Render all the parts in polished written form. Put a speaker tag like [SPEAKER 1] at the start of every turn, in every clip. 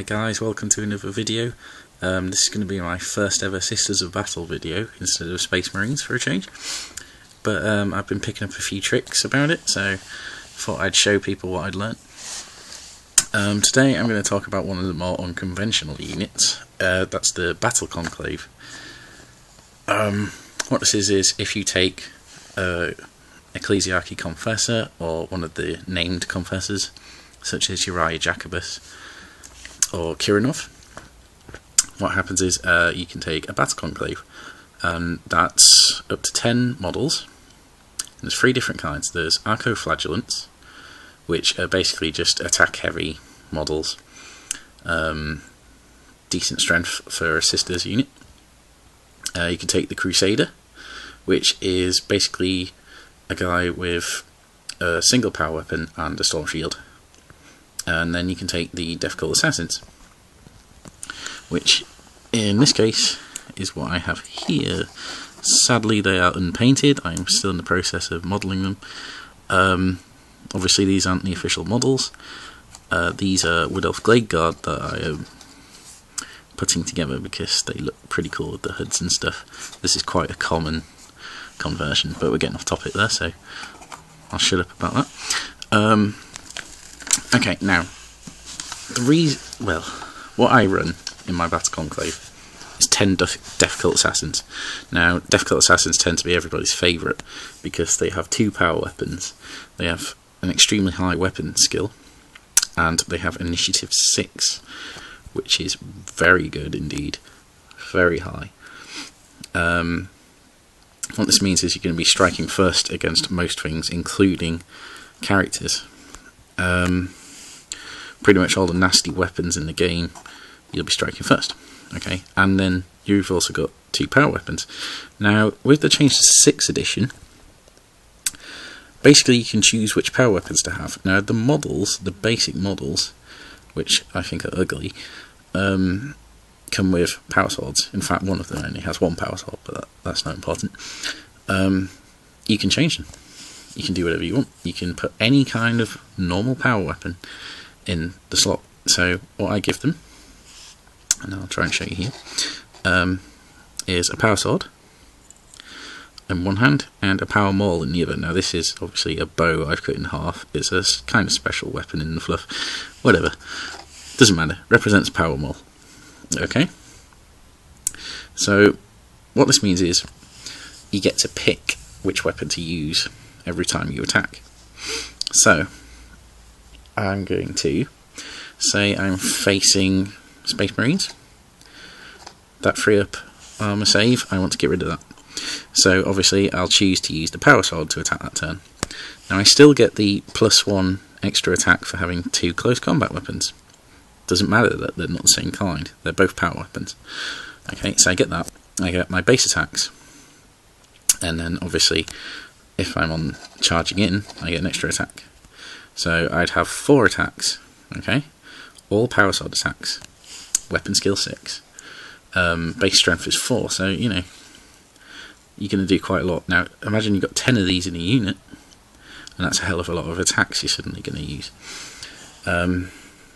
[SPEAKER 1] guys, welcome to another video. This is going to be my first ever Sisters of Battle video instead of Space Marines for a change. But I've been picking up a few tricks about it, so I thought I'd show people what I'd learnt. Today I'm going to talk about one of the more unconventional units. That's the Battle Conclave. What this is if you take Ecclesiarchy Confessor or one of the named confessors, such as Uriah Jacobus or Kirinov, what happens is you can take a Battle Conclave, and that's up to 10 models. And there's 3 different kinds. There's Arco-Flagellants, which are basically just attack heavy models, decent strength for a Sisters unit. You can take the Crusader, which is basically a guy with a single power weapon and a storm shield. And then you can take the Difficult Assassins, which in this case is what I have here. Sadly they are unpainted. I'm still in the process of modelling them. Obviously these aren't the official models. These are Wood Elf Glade Guard that I am putting together because they look pretty cool with the hoods and stuff. This is quite a common conversion, but we're getting off topic there, so I'll shut up about that. Okay, now, what I run in my Battle Conclave is 10 Difficult Assassins. Now, Difficult Assassins tend to be everybody's favourite because they have 2 power weapons, they have an extremely high weapon skill, and they have Initiative 6, which is very good indeed, very high. What this means is you're going to be striking first against most things, including characters. Pretty much all the nasty weapons in the game you'll be striking first, okay? And then you've also got 2 power weapons. Now, with the change to 6th edition, basically you can choose which power weapons to have. Now, the models, the basic models, which I think are ugly, come with power swords. In fact, one of them only has 1 power sword, but that's not important. You can change them. You can do whatever you want. You can put any kind of normal power weapon in the slot. So what I give them, and I'll try and show you here, is a power sword in one hand and a power maul in the other. Now this is obviously a bow I've cut in half. It's a kind of special weapon in the fluff. Whatever. Doesn't matter. Represents power maul. Okay? So what this means is you get to pick which weapon to use every time you attack. So I'm going to say I'm facing Space Marines. That free up armor save, I want to get rid of that. So obviously I'll choose to use the power sword to attack that turn. Now I still get the +1 extra attack for having 2 close combat weapons. Doesn't matter that they're not the same kind, they're both power weapons. Okay, so I get that. I get my base attacks, and then obviously if I'm on charging in, I get an extra attack. So I'd have 4 attacks, okay? All power sword attacks. Weapon skill 6. Base strength is 4, so, you know, you're going to do quite a lot. Now, imagine you've got 10 of these in a unit, and that's a hell of a lot of attacks you're suddenly going to use.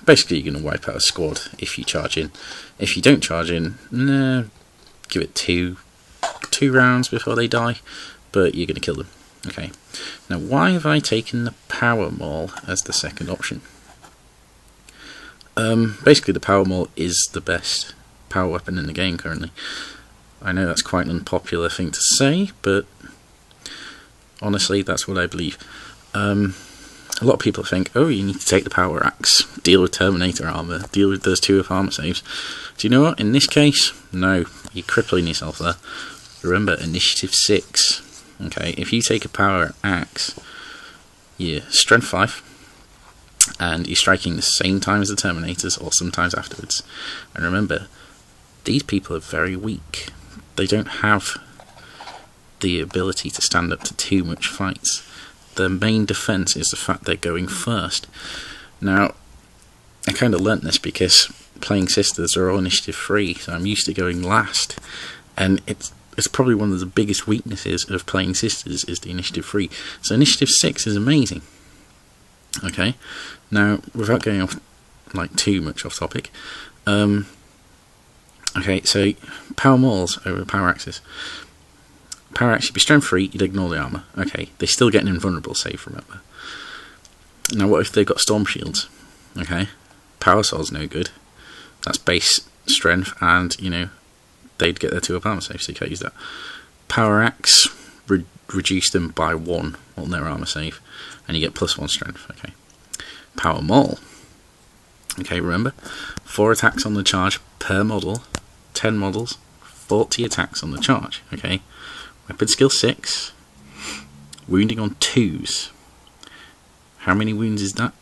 [SPEAKER 1] Basically, you're going to wipe out a squad if you charge in. If you don't charge in, nah, give it 2 rounds before they die, but you're going to kill them. Okay, now why have I taken the power maul as the second option? Basically the power maul is the best power weapon in the game currently. I know that's quite an unpopular thing to say, but honestly that's what I believe. A lot of people think, oh, you need to take the power axe, deal with Terminator armor, deal with those 2 armor saves. Do you know what? In this case, no, you're crippling yourself there. Remember, Initiative 6. Okay, if you take a power axe, you're strength 5, and you're striking the same time as the Terminators, or sometimes afterwards. And remember, these people are very weak. They don't have the ability to stand up to too much fights. Their main defense is the fact they're going first. Now, I kind of learnt this because playing Sisters are all Initiative 3, so I'm used to going last, and it's probably one of the biggest weaknesses of playing Sisters is the Initiative 3. So Initiative 6 is amazing. Okay, now without going off like too much off topic. Okay, so power mauls over power axes. Power axe, you'd be strength 3, you'd ignore the armour. Okay, they still get an invulnerable save, remember. Now what if they've got storm shields? Okay, power sword's no good. That's base strength, and you know, they'd get their 2 up armour save, so you can't use that. Power axe, reduce them by 1 on their armour save, and you get +1 strength. Okay. Power maul. Okay, remember, 4 attacks on the charge per model, 10 models, 40 attacks on the charge. Okay. Weapon skill 6, wounding on 2s. How many wounds is that?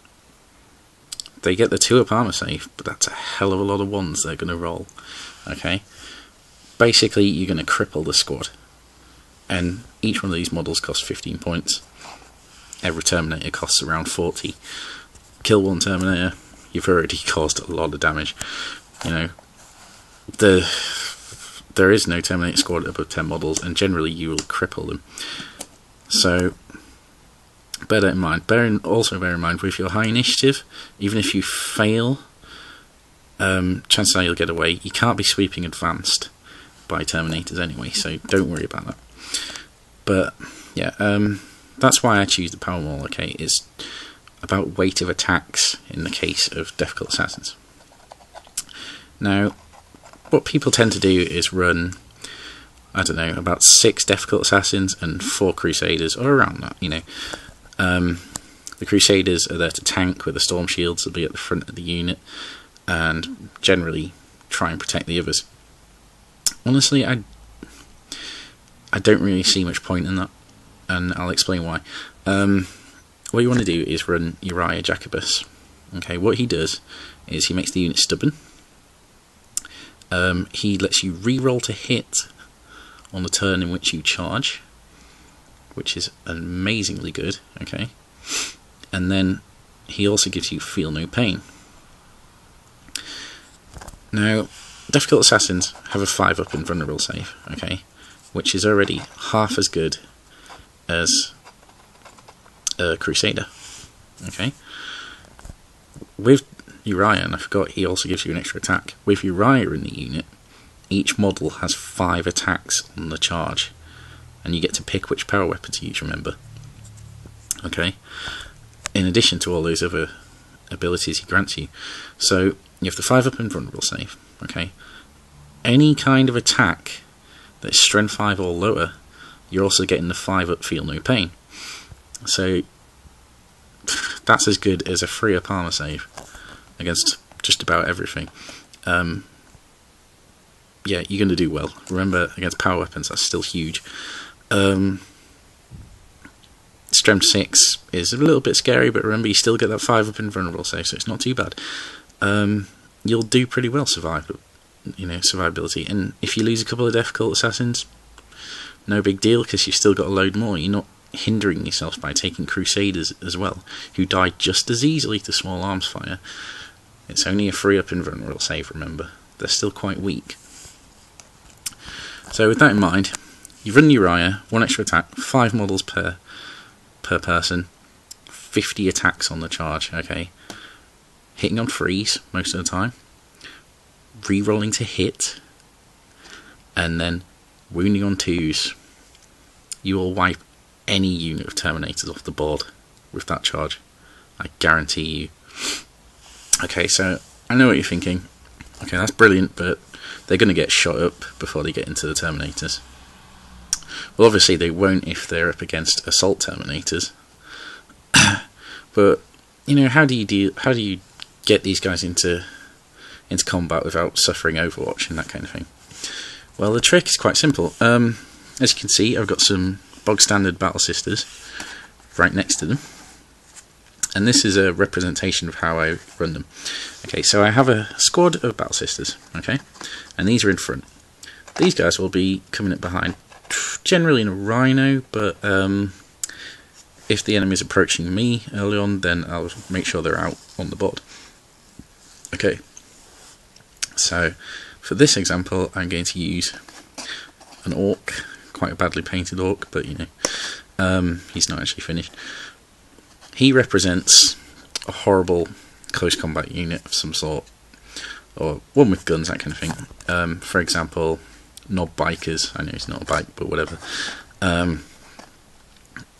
[SPEAKER 1] They get the 2 up armour save, but that's a hell of a lot of 1s they're going to roll. Okay. Basically, you're going to cripple the squad. And each one of these models costs 15 points. Every Terminator costs around 40. Kill 1 Terminator, you've already caused a lot of damage. You know, there is no Terminator squad above 10 models, and generally you will cripple them. So, bear that in mind. Also bear in mind, with your high initiative, even if you fail, chances are you'll get away. You can't be sweeping advanced by Terminators anyway, so don't worry about that. But yeah, that's why I choose the power maul. Okay, it's about weight of attacks in the case of difficult assassins. Now, what people tend to do is run, I don't know, about 6 difficult assassins and 4 crusaders, or around that. You know, the crusaders are there to tank, with the storm shields will be at the front of the unit, and generally try and protect the others. Honestly, I don't really see much point in that, and I'll explain why. What you want to do is run Uriah Jacobus. Okay, what he does is he makes the unit stubborn. He lets you re-roll to hit on the turn in which you charge, which is amazingly good. Okay, and then he also gives you feel no pain. Now, difficult assassins have a 5 up invulnerable save. Okay, which is already half as good as a Crusader. Okay. With Uriah, and I forgot, he also gives you an extra attack. With Uriah in the unit, each model has 5 attacks on the charge, and you get to pick which power weapon to use, remember. Okay. In addition to all those other abilities he grants you. So, you have the 5 up invulnerable save. Okay. Any kind of attack that's strength 5 or lower, you're also getting the 5 up feel no pain. So that's as good as a 3 up armour save against just about everything. Yeah, you're going to do well. Remember, against power weapons, that's still huge. Strength 6 is a little bit scary, but remember, you still get that 5 up invulnerable save, so it's not too bad. You'll do pretty well survivability, and if you lose a couple of difficult assassins, no big deal, because you've still got a load more. You're not hindering yourself by taking Crusaders as well, who die just as easily to small arms fire. It's only a 3 up invulnerable save, remember. They're still quite weak. So with that in mind, you run Uriah, 1 extra attack, 5 models per person, 50 attacks on the charge. Okay, hitting on 3s most of the time, re-rolling to hit, and then wounding on 2s. You will wipe any unit of Terminators off the board with that charge, I guarantee you. Okay, so I know what you're thinking. Okay, that's brilliant, but they're going to get shot up before they get into the Terminators. Well, obviously they won't if they're up against assault Terminators. But you know, how do you get these guys into combat without suffering Overwatch and that kind of thing? Well, the trick is quite simple. As you can see, I've got some bog standard Battle Sisters right next to them, and this is a representation of how I run them. Okay, so I have a squad of Battle Sisters, okay, and these are in front. These guys will be coming up behind, generally in a Rhino, but if the enemy is approaching me early on, then I'll make sure they're out on the board. Okay, so for this example, I'm going to use an Orc, quite a badly painted Orc, but you know, he's not actually finished. He represents a horrible close combat unit of some sort, or one with guns, that kind of thing. For example, Knob Bikers. I know it's not a bike, but whatever.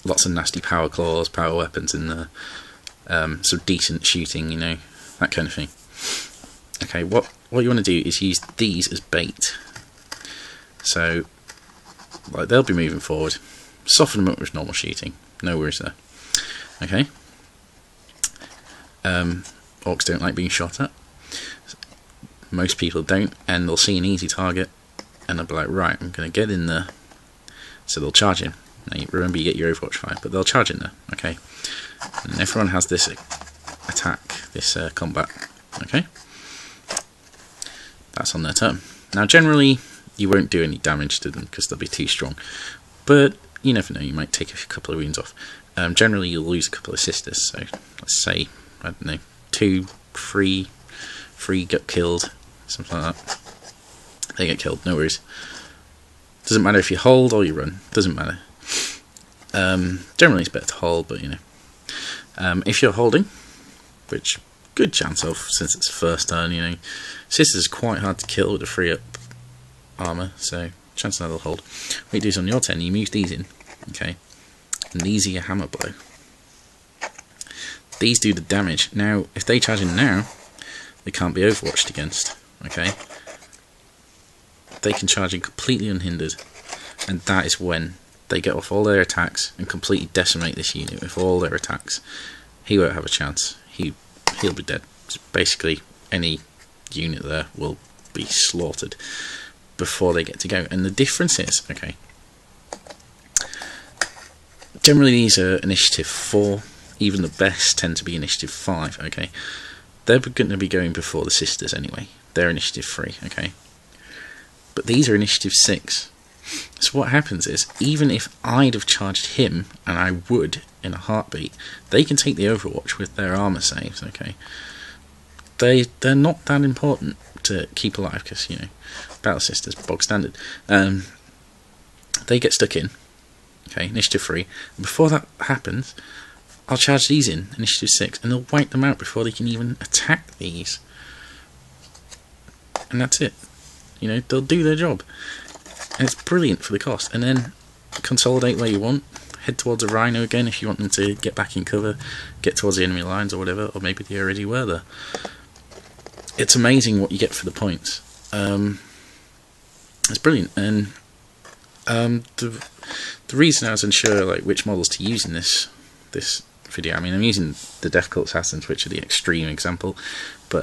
[SPEAKER 1] Lots of nasty power claws, power weapons in there. Some decent shooting, you know, that kind of thing. Okay, what you want to do is use these as bait. So, like, they'll be moving forward. Soften them up with normal shooting. No worries there. Okay. Orcs don't like being shot at. Most people don't, and they'll see an easy target, and they'll be like, right, I'm going to get in there. So they'll charge in. Now, remember, you get your Overwatch 5, but they'll charge in there. Okay. And everyone has this attack, this combat. Okay. That's on their turn. Now, generally, you won't do any damage to them because they'll be too strong. But you never know, you might take a couple of wounds off. Generally, you'll lose a couple of sisters. So, let's say, I don't know, 2, 3 get killed, something like that. They get killed, no worries. Doesn't matter if you hold or you run, doesn't matter. Generally, it's better to hold, but you know. If you're holding, which good chance of, since it's first turn, you know. Sisters are quite hard to kill with a free up armour, so chances are they'll hold. What you do is on your turn, you move these in, okay, and these are your hammer blow. These do the damage. Now, if they charge in now, they can't be overwatched against, okay. They can charge in completely unhindered, and that is when they get off all their attacks and completely decimate this unit with all their attacks. He won't have a chance. He'll be dead. Basically, any unit there will be slaughtered before they get to go. And the difference is, okay, generally these are initiative 4. Even the best tend to be initiative 5. Okay, they're going to be going before the sisters anyway. They're initiative 3. Okay, but these are initiative 6. So what happens is, even if I'd have charged him, and I would in a heartbeat, they can take the Overwatch with their armor saves. Okay, they're not that important to keep alive because, you know, Battle Sisters, bog standard. They get stuck in. Okay, initiative 3. And before that happens, I'll charge these in, initiative 6, and they'll wipe them out before they can even attack these. And that's it. You know, they'll do their job. And it's brilliant for the cost. And then consolidate where you want. Head towards a Rhino again if you want them to get back in cover, get towards the enemy lines or whatever, or maybe they already were there. It's amazing what you get for the points. It's brilliant. And the reason I was unsure like which models to use in this video, I mean, I'm using the Difficult Assassins, which are the extreme example, but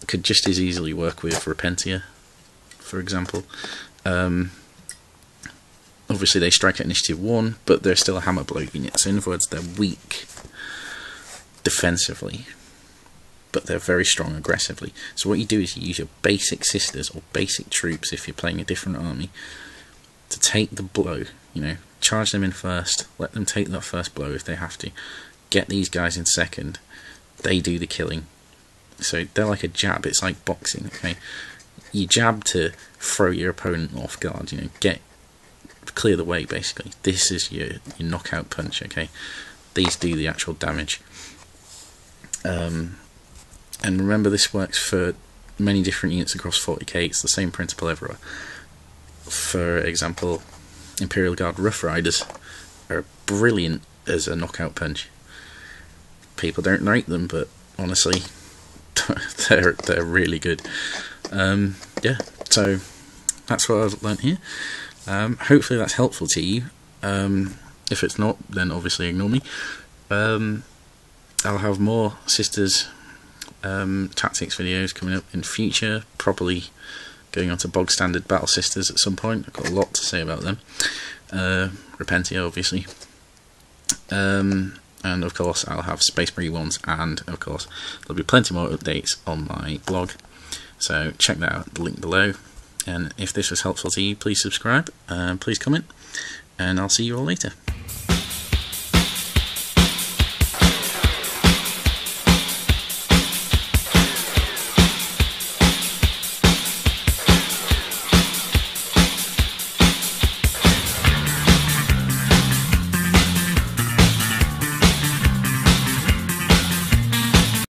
[SPEAKER 1] could just as easily work with Repentia, for example. Obviously they strike at initiative 1, but they're still a Hammerblow unit, so in other words they're weak defensively, but they're very strong aggressively. So what you do is you use your basic sisters or basic troops, if you're playing a different army, to take the blow. You know, charge them in first, let them take that first blow if they have to, get these guys in second, they do the killing. So they're like a jab, it's like boxing, okay? You jab to throw your opponent off guard, you know, clear the way basically. This is your knockout punch, okay? These do the actual damage. And remember, this works for many different units across 40k, it's the same principle everywhere. For example, Imperial Guard Rough Riders are brilliant as a knockout punch. People don't rate them, but honestly, they're really good. Yeah, so that's what I've learnt here. Hopefully that's helpful to you. If it's not, then obviously ignore me. I'll have more Sisters tactics videos coming up in future, probably going on to bog standard Battle Sisters at some point. I've got a lot to say about them. Repentia, obviously. And of course I'll have Space Marine ones, and of course there'll be plenty more updates on my blog, so check that out, the link below. And if this was helpful to you, please subscribe, please comment, and I'll see you all later.